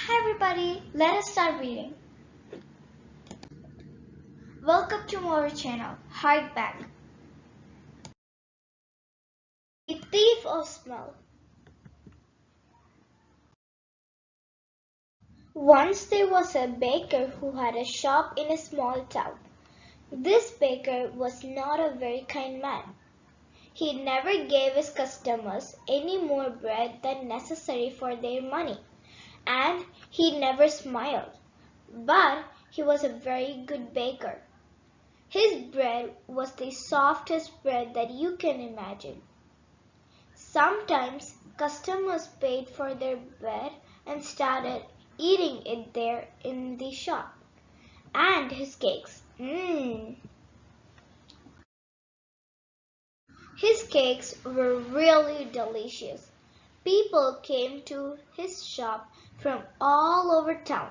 Hi everybody, let us start reading. Welcome to our channel, Hardback. The Thief of Smell. Once there was a baker who had a shop in a small town. This baker was not a very kind man. He never gave his customers any more bread than necessary for their money, and he never smiled. But he was a very good baker. His bread was the softest bread that you can imagine. Sometimes customers paid for their bread and started eating it there in the shop. And his cakes. His cakes were really delicious. People came to his shop from all over town.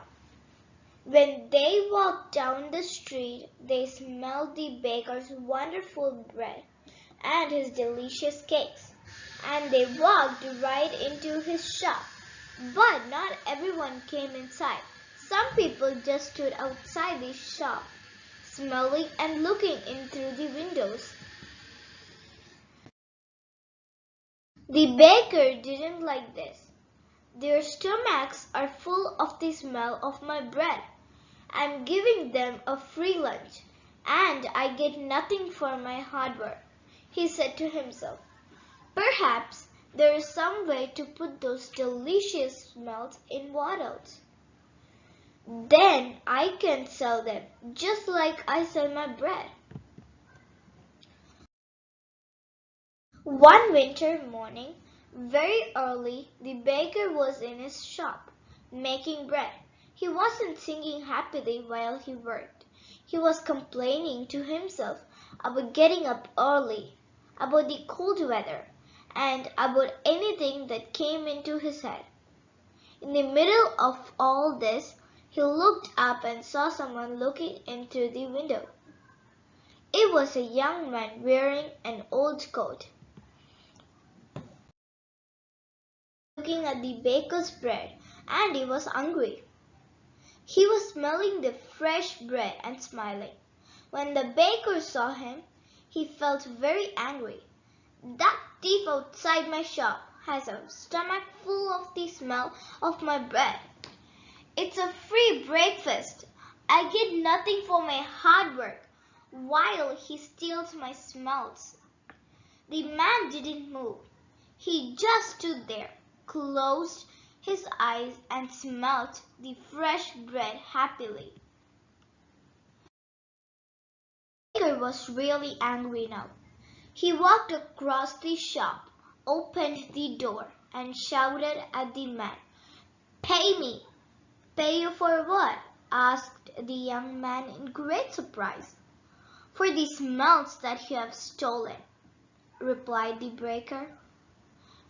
When they walked down the street, they smelled the baker's wonderful bread and his delicious cakes, and they walked right into his shop. But not everyone came inside. Some people just stood outside the shop, smelling and looking in through the windows. The baker didn't like this. Their stomachs are full of the smell of my bread. I'm giving them a free lunch, and I get nothing for my hard work, he said to himself. Perhaps there is some way to put those delicious smells in bottles. Then I can sell them just like I sell my bread. One winter morning, very early, the baker was in his shop, making bread. He wasn't singing happily while he worked. He was complaining to himself about getting up early, about the cold weather, and about anything that came into his head. In the middle of all this, he looked up and saw someone looking in through the window. It was a young man wearing an old coat, looking at the baker's bread, and he was hungry. He was smelling the fresh bread and smiling. When the baker saw him, he felt very angry. That thief outside my shop has a stomach full of the smell of my bread. It's a free breakfast. I get nothing for my hard work, while he steals my smells. The man didn't move. He just stood there, closed his eyes and smelt the fresh bread happily. The baker was really angry now. He walked across the shop, opened the door, and shouted at the man, "Pay me!" "Pay you for what?" asked the young man in great surprise. "For the smells that you have stolen," replied the baker.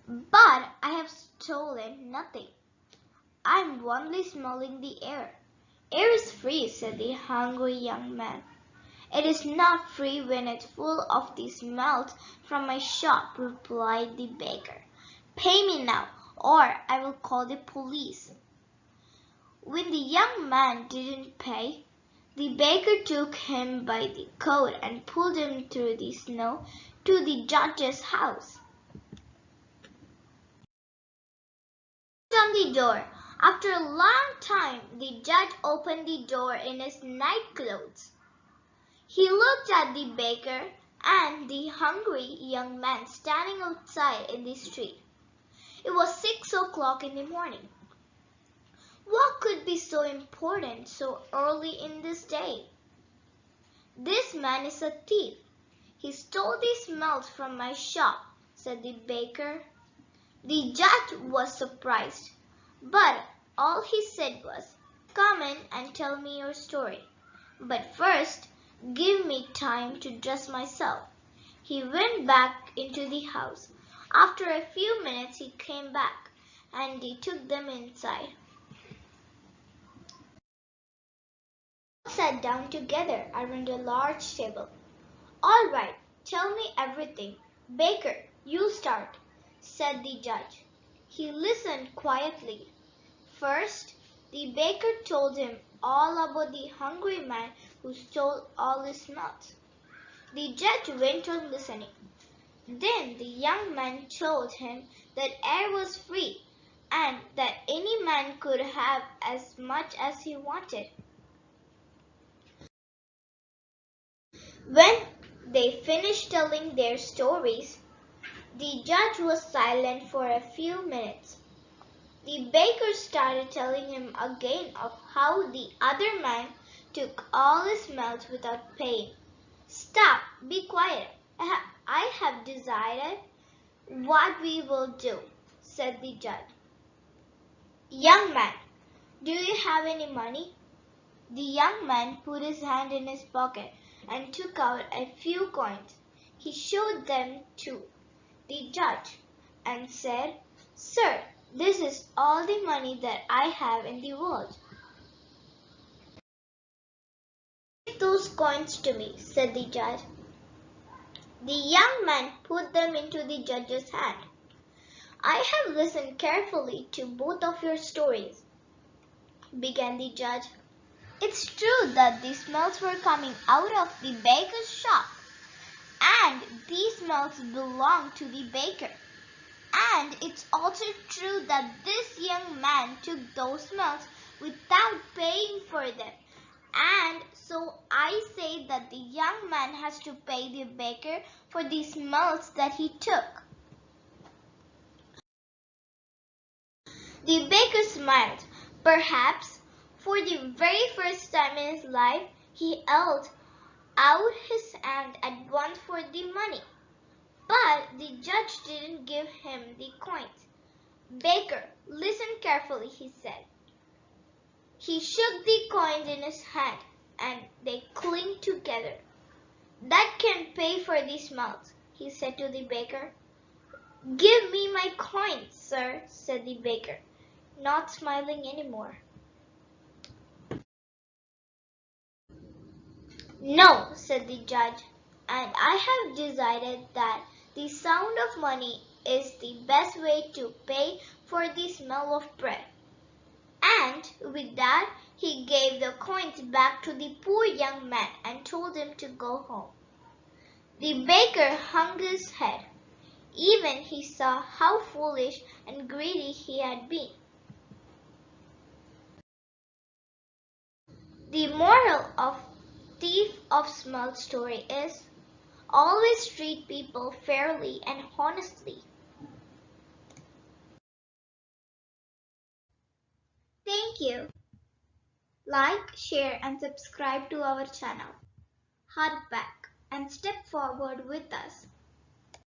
"But I have stolen nothing. I'm only smelling the air." "Air is free," said the hungry young man. "It is not free when it's full of the smells from my shop," replied the baker. "Pay me now, or I will call the police." When the young man didn't pay, the baker took him by the coat and pulled him through the snow to the judge's house. On the door. After a long time, the judge opened the door in his nightclothes. He looked at the baker and the hungry young man standing outside in the street. It was 6 o'clock in the morning. What could be so important so early in this day? "This man is a thief. He stole the smells from my shop," said the baker. The judge was surprised, but all he said was, "Come in and tell me your story. But first, give me time to dress myself." He went back into the house. After a few minutes he came back, and he took them inside. All sat down together around a large table. "All right, tell me everything. Baker, you start," said the judge. He listened quietly. "First, The baker told him all about the hungry man who stole all his nuts. The judge went on listening. Then the young man told him that air was free and that any man could have as much as he wanted. When they finished telling their stories, the judge was silent for a few minutes. The baker started telling him again of how the other man took all his melt without paying. Stop, be quiet. I have decided what we will do, said the judge. Young man, do you have any money? The young man put his hand in his pocket and took out a few coins. He showed them to the judge and said, Sir, this is all the money that I have in the world. Give those coins to me, said the judge. The young man put them into the judge's hand. I have listened carefully to both of your stories, began the judge. It's true that the smells were coming out of the baker's shop, and these smells belong to the baker. And it's also true that this young man took those smells without paying for them. And so I say that the young man has to pay the baker for the smells that he took. The baker smiled. Perhaps for the very first time in his life, he held out his hand at once for the money. But the judge didn't give him the coins. Baker, listen carefully, he said. He shook the coins in his hand, and they clinked together. That can pay for the smells, he said to the baker. Give me my coins, sir, said the baker, not smiling anymore. No, said the judge, and I have decided that the sound of money is the best way to pay for the smell of bread. And with that, he gave the coins back to the poor young man and told him to go home. The baker hung his head. Even he saw how foolish and greedy he had been. The moral of Thief of Small story is always treat people fairly and honestly. Thank you. Like, share and subscribe to our channel. Hardback and step forward with us